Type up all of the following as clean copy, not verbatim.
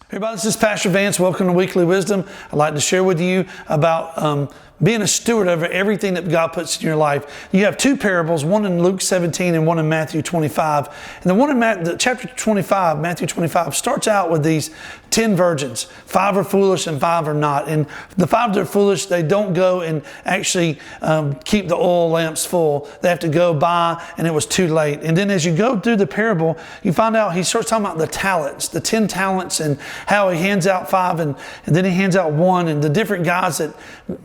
Hey everybody, this is Pastor Vance. Welcome to Weekly Wisdom. I'd like to share with you about being a steward over everything that God puts in your life. You have two parables, one in Luke 17 and one in Matthew 25. And the one in chapter 25, Matthew 25, starts out with these 10 virgins. 5 are foolish and 5 are not. And the 5 that are foolish, they don't go and actually keep the oil lamps full. They have to go buy, and it was too late. And then as you go through the parable, you find out he starts talking about the talents, the 10 talents, and how he hands out 5 and then he hands out 1, and the different guys that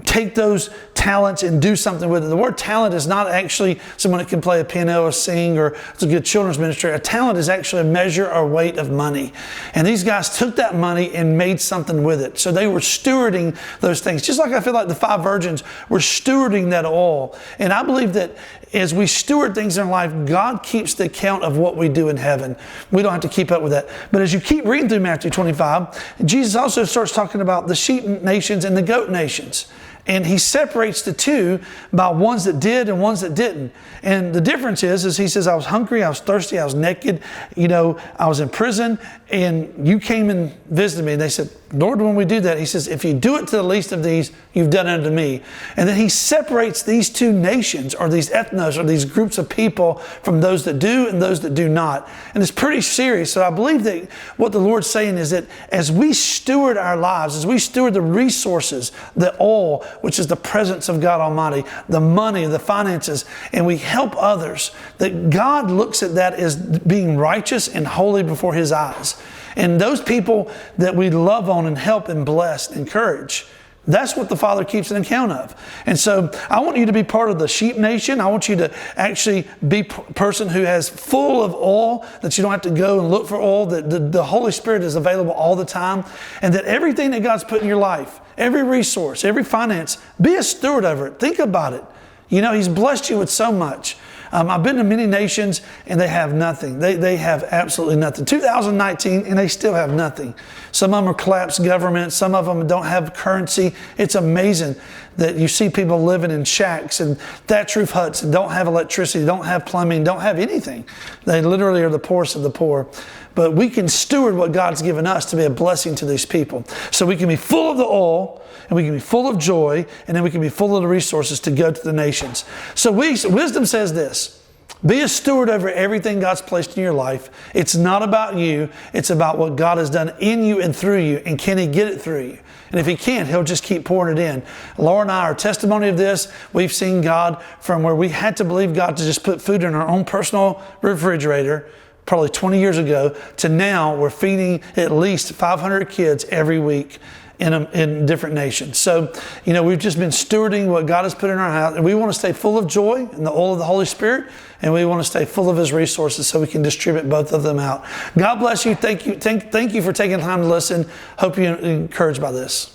take those talents and do something with it. The word talent is not actually someone that can play a piano or sing, or it's a good children's ministry. A talent is actually a measure or weight of money. And these guys took that money and made something with it. So they were stewarding those things. Just like I feel like the 5 virgins were stewarding that oil. And I believe that as we steward things in life, God keeps the account of what we do in heaven. We don't have to keep up with that. But as you keep reading through Matthew 25, Jesus also starts talking about the sheep nations and the goat nations. And he separates the two by ones that did and ones that didn't. And the difference is he says, I was hungry, I was thirsty, I was naked, I was in prison, and you came and visited me. And they said, Lord, when we do that, he says, if you do it to the least of these, you've done it unto me. And then he separates these two nations, or these ethnos, or these groups of people, from those that do and those that do not. And it's pretty serious. So I believe that what the Lord's saying is that as we steward our lives, as we steward the resources, the oil, which is the presence of God Almighty, the money, the finances, and we help others, that God looks at that as being righteous and holy before His eyes. And those people that we love on and help and bless and encourage, that's what the Father keeps an account of. And so I want you to be part of the sheep nation. I want you to actually be a person who has full of oil, that you don't have to go and look for oil, that the Holy Spirit is available all the time, and that everything that God's put in your life, every resource, every finance, be a steward over it. Think about it. He's blessed you with so much. I've been to many nations and they have nothing. They have absolutely nothing. 2019 and they still have nothing. Some of them are collapsed governments. Some of them don't have currency. It's amazing that you see people living in shacks and thatch roof huts and don't have electricity, don't have plumbing, don't have anything. They literally are the poorest of the poor. But we can steward what God's given us to be a blessing to these people. So we can be full of the oil, and we can be full of joy, and then we can be full of the resources to go to the nations. So wisdom says this: be a steward over everything God's placed in your life. It's not about you. It's about what God has done in you and through you, and can He get it through you? And if He can't, He'll just keep pouring it in. Laura and I are testimony of this. We've seen God from where we had to believe God to just put food in our own personal refrigerator probably 20 years ago, to now we're feeding at least 500 kids every week in different nations. So, we've just been stewarding what God has put in our house, and we want to stay full of joy and the oil of the Holy Spirit, and we want to stay full of His resources so we can distribute both of them out. God bless you. Thank you for taking time to listen. Hope you're encouraged by this.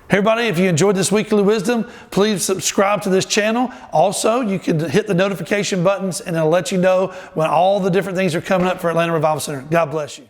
Hey everybody, if you enjoyed this Weekly Wisdom, please subscribe to this channel. Also, you can hit the notification buttons and it'll let you know when all the different things are coming up for Atlanta Revival Center. God bless you.